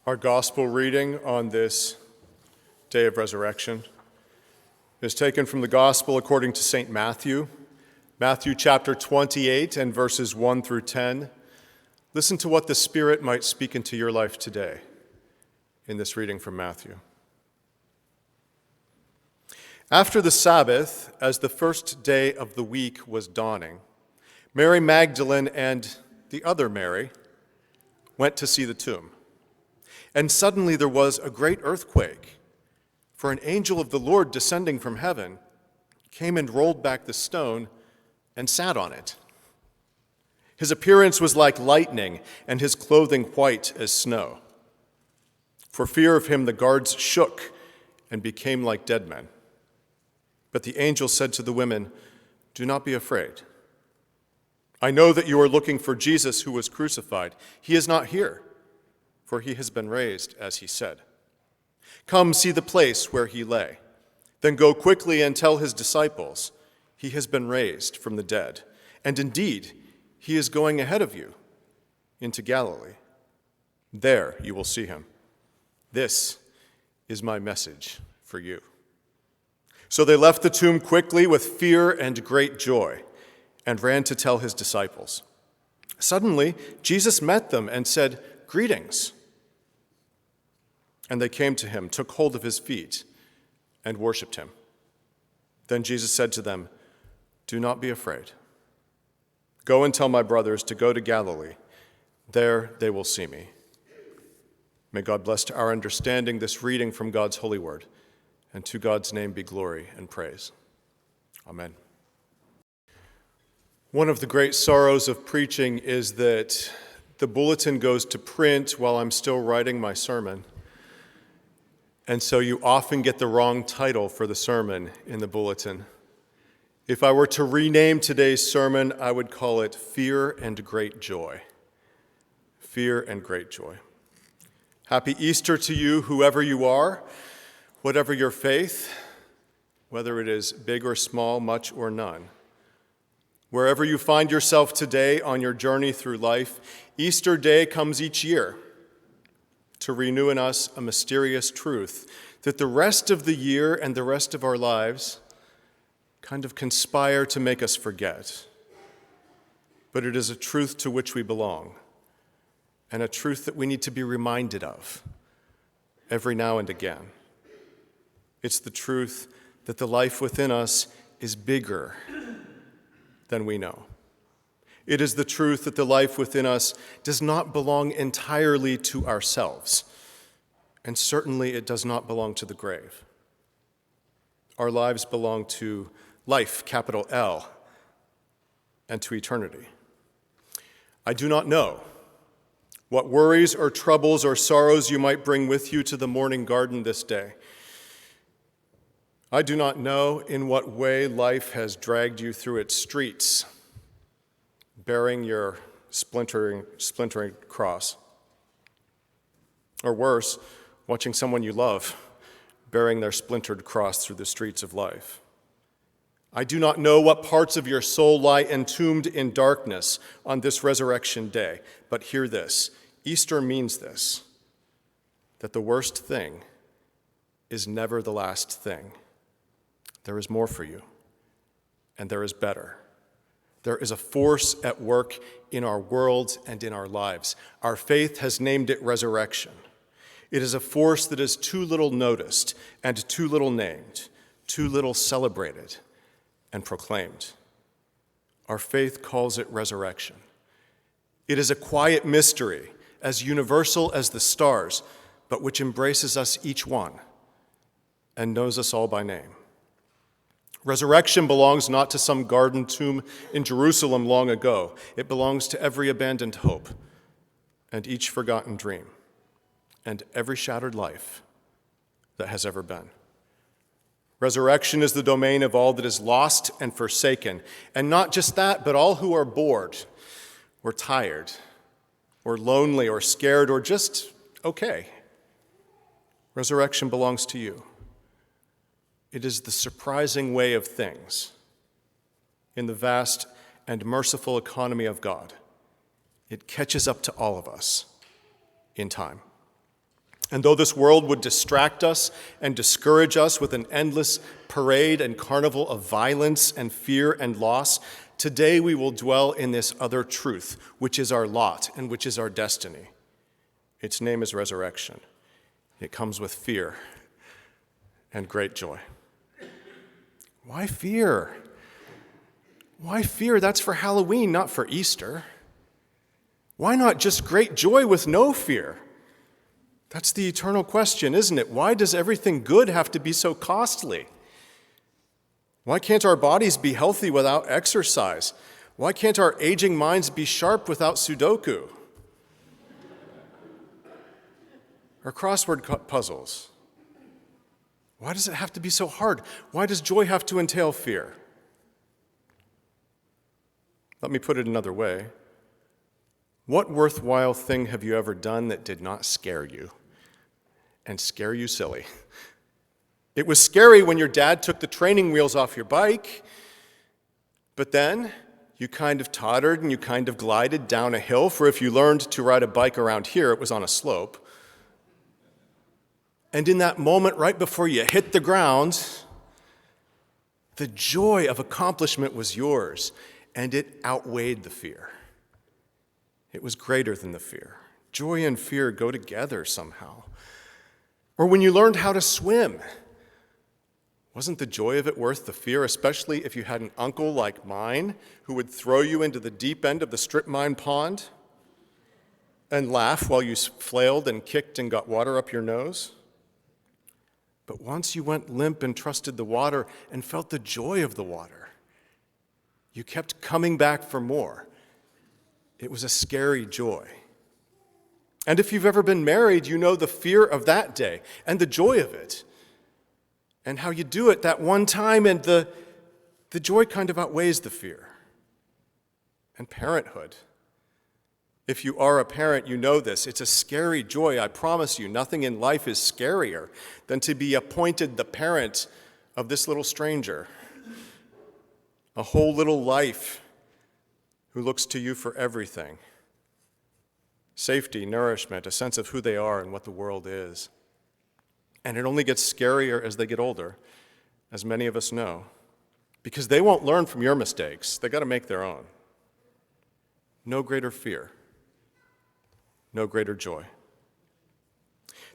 Our gospel reading on this day of resurrection is taken from the gospel according to St. Matthew, Matthew chapter 28 and verses 1 through 10. Listen to what the Spirit might speak into your life today in this reading from Matthew. After the Sabbath, as the first day of the week was dawning, Mary Magdalene and the other Mary went to see the tomb. And suddenly there was a great earthquake, for an angel of the Lord descending from heaven came and rolled back the stone and sat on it. His appearance was like lightning, and his clothing white as snow. For fear of him, the guards shook and became like dead men. But the angel said to the women, "Do not be afraid. I know that you are looking for Jesus who was crucified. He is not here, for he has been raised, as he said. Come see the place where he lay. Then go quickly and tell his disciples, he has been raised from the dead. And indeed, he is going ahead of you into Galilee. There you will see him. This is my message for you." So they left the tomb quickly with fear and great joy and ran to tell his disciples. Suddenly, Jesus met them and said, "Greetings." And they came to him, took hold of his feet, and worshipped him. Then Jesus said to them, "Do not be afraid. Go and tell my brothers to go to Galilee. There they will see me." May God bless to our understanding this reading from God's holy word, and to God's name be glory and praise. Amen. One of the great sorrows of preaching is that the bulletin goes to print while I'm still writing my sermon. And so you often get the wrong title for the sermon in the bulletin. If I were to rename today's sermon, I would call it Fear and Great Joy. Fear and Great Joy. Happy Easter to you, whoever you are, whatever your faith, whether it is big or small, much or none. Wherever you find yourself today on your journey through life, Easter Day comes each year to renew in us a mysterious truth that the rest of the year and the rest of our lives kind of conspire to make us forget. But it is a truth to which we belong, and a truth that we need to be reminded of every now and again. It's the truth that the life within us is bigger than we know. It is the truth that the life within us does not belong entirely to ourselves, and certainly it does not belong to the grave. Our lives belong to life, capital L, and to eternity. I do not know what worries or troubles or sorrows you might bring with you to the morning garden this day. I do not know in what way life has dragged you through its streets, bearing your splintering cross. Or worse, watching someone you love bearing their splintered cross through the streets of life. I do not know what parts of your soul lie entombed in darkness on this resurrection day, but hear this. Easter means this, that the worst thing is never the last thing. There is more for you, and there is better. There is a force at work in our world and in our lives. Our faith has named it resurrection. It is a force that is too little noticed and too little named, too little celebrated and proclaimed. Our faith calls it resurrection. It is a quiet mystery, as universal as the stars, but which embraces us each one and knows us all by name. Resurrection belongs not to some garden tomb in Jerusalem long ago. It belongs to every abandoned hope and each forgotten dream and every shattered life that has ever been. Resurrection is the domain of all that is lost and forsaken, and not just that, but all who are bored or tired or lonely or scared or just okay. Resurrection belongs to you. It is the surprising way of things in the vast and merciful economy of God. It catches up to all of us in time. And though this world would distract us and discourage us with an endless parade and carnival of violence and fear and loss, today we will dwell in this other truth, which is our lot and which is our destiny. Its name is resurrection. It comes with fear and great joy. Why fear? Why fear? That's for Halloween, not for Easter. Why not just great joy with no fear? That's the eternal question, isn't it? Why does everything good have to be so costly? Why can't our bodies be healthy without exercise? Why can't our aging minds be sharp without Sudoku? Or crossword puzzles? Why does it have to be so hard? Why does joy have to entail fear? Let me put it another way. What worthwhile thing have you ever done that did not scare you? And scare you silly. It was scary when your dad took the training wheels off your bike, but then you kind of tottered and you kind of glided down a hill, for if you learned to ride a bike around here, it was on a slope. And in that moment, right before you hit the ground, the joy of accomplishment was yours, and it outweighed the fear. It was greater than the fear. Joy and fear go together somehow. Or when you learned how to swim, wasn't the joy of it worth the fear, especially if you had an uncle like mine who would throw you into the deep end of the strip mine pond and laugh while you flailed and kicked and got water up your nose? But once you went limp and trusted the water and felt the joy of the water, you kept coming back for more. It was a scary joy. And if you've ever been married, you know the fear of that day and the joy of it and how you do it that one time, and the joy kind of outweighs the fear. And parenthood. If you are a parent, you know this. It's a scary joy, I promise you. Nothing in life is scarier than to be appointed the parent of this little stranger. A whole little life who looks to you for everything. Safety, nourishment, a sense of who they are and what the world is. And it only gets scarier as they get older, as many of us know, because they won't learn from your mistakes. They got to make their own. No greater fear, no greater joy.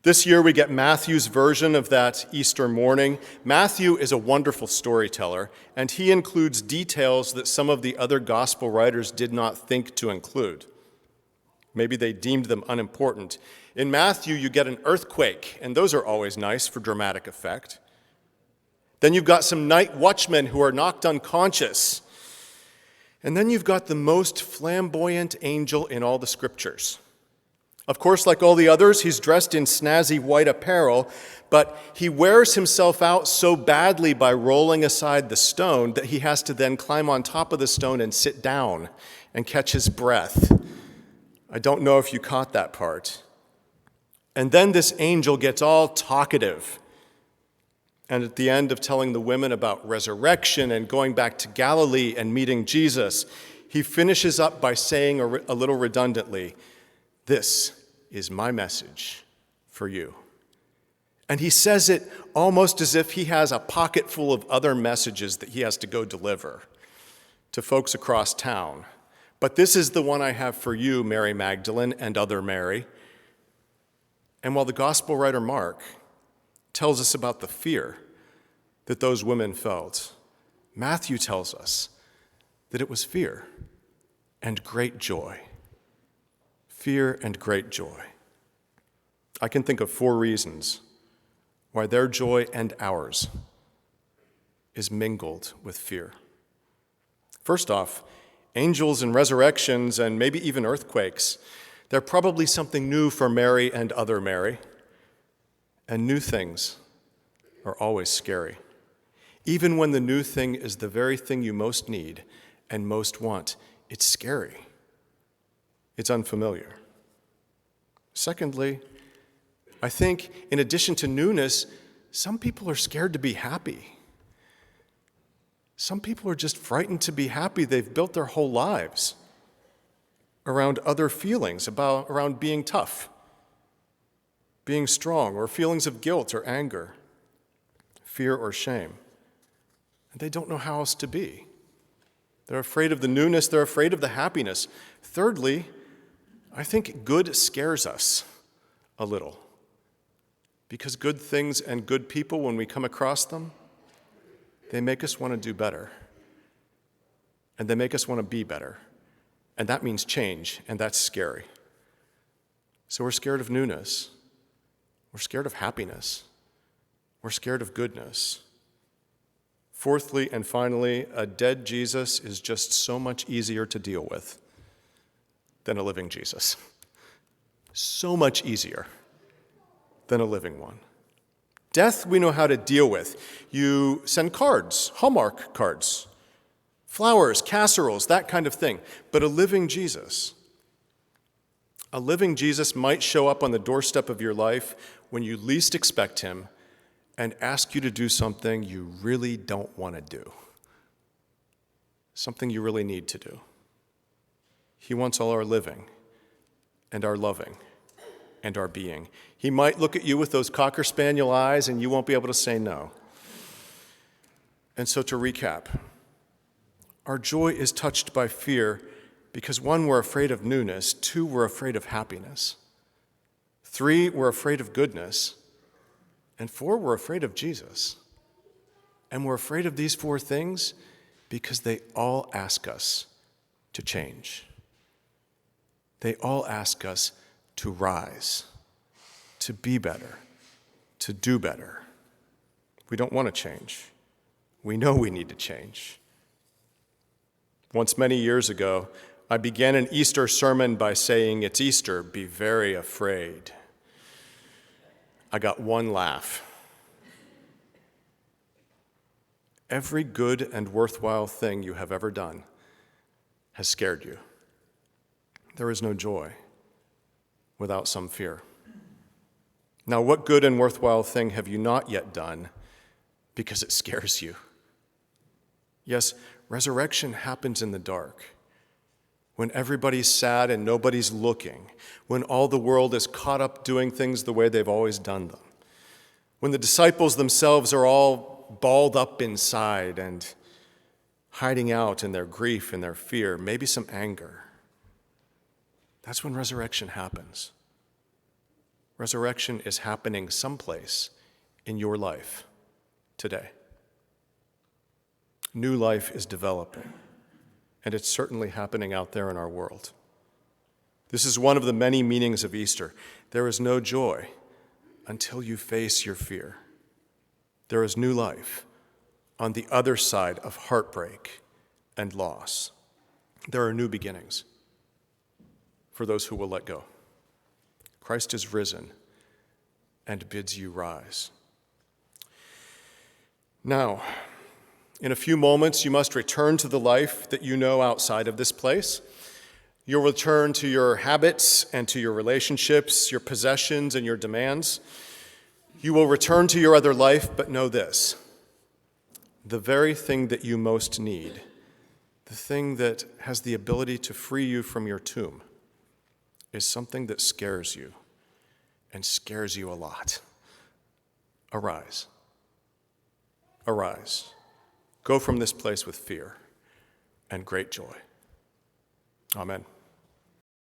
This year we get Matthew's version of that Easter morning. Matthew is a wonderful storyteller, and he includes details that some of the other gospel writers did not think to include. Maybe they deemed them unimportant. In Matthew, you get an earthquake, and those are always nice for dramatic effect. Then you've got some night watchmen who are knocked unconscious. And then you've got the most flamboyant angel in all the scriptures. Of course, like all the others, he's dressed in snazzy white apparel, but he wears himself out so badly by rolling aside the stone that he has to then climb on top of the stone and sit down and catch his breath. I don't know if you caught that part. And then this angel gets all talkative. And at the end of telling the women about resurrection and going back to Galilee and meeting Jesus, he finishes up by saying a little redundantly, "This is my message for you." And he says it almost as if he has a pocket full of other messages that he has to go deliver to folks across town. But this is the one I have for you, Mary Magdalene and other Mary. And while the gospel writer Mark tells us about the fear that those women felt, Matthew tells us that it was fear and great joy. Fear and great joy. I can think of 4 reasons why their joy and ours is mingled with fear. First off, angels and resurrections and maybe even earthquakes, they're probably something new for Mary and other Mary. And new things are always scary. Even when the new thing is the very thing you most need and most want, it's scary. It's unfamiliar. Secondly, I think in addition to newness, some people are scared to be happy. Some people are just frightened to be happy. They've built their whole lives around other feelings, around being tough. being strong, or feelings of guilt or anger, fear or shame. And they don't know how else to be. They're afraid of the newness. They're afraid of the happiness. Thirdly, I think good scares us a little. Because good things and good people, when we come across them, they make us want to do better. And they make us want to be better. And that means change, and that's scary. So we're scared of newness. We're scared of happiness. We're scared of goodness. Fourthly and finally, a dead Jesus is just so much easier to deal with than a living Jesus. So much easier than a living one. Death we know how to deal with. You send cards, Hallmark cards, flowers, casseroles, that kind of thing. But a living Jesus might show up on the doorstep of your life when you least expect him and ask you to do something you really don't want to do, something you really need to do. He wants all our living and our loving and our being. He might look at you with those Cocker Spaniel eyes and you won't be able to say no. And so to recap, our joy is touched by fear because 1, we're afraid of newness, 2, we're afraid of happiness, 3, we're afraid of goodness, and 4, we're afraid of Jesus. And we're afraid of these 4 things because they all ask us to change. They all ask us to rise, to be better, to do better. We don't want to change. We know we need to change. Once, many years ago, I began an Easter sermon by saying, "It's Easter, be very afraid." I got 1 laugh. Every good and worthwhile thing you have ever done has scared you. There is no joy without some fear. Now, what good and worthwhile thing have you not yet done because it scares you? Yes, resurrection happens in the dark, when everybody's sad and nobody's looking, when all the world is caught up doing things the way they've always done them, when the disciples themselves are all balled up inside and hiding out in their grief and their fear, maybe some anger. That's when resurrection happens. Resurrection is happening someplace in your life today. New life is developing, and it's certainly happening out there in our world. This is one of the many meanings of Easter. There is no joy until you face your fear. There is new life on the other side of heartbreak and loss. There are new beginnings for those who will let go. Christ is risen and bids you rise. Now, in a few moments, you must return to the life that you know outside of this place. You'll return to your habits and to your relationships, your possessions and your demands. You will return to your other life, but know this: the very thing that you most need, the thing that has the ability to free you from your tomb, is something that scares you, and scares you a lot. Arise. Arise. Go from this place with fear and great joy. Amen.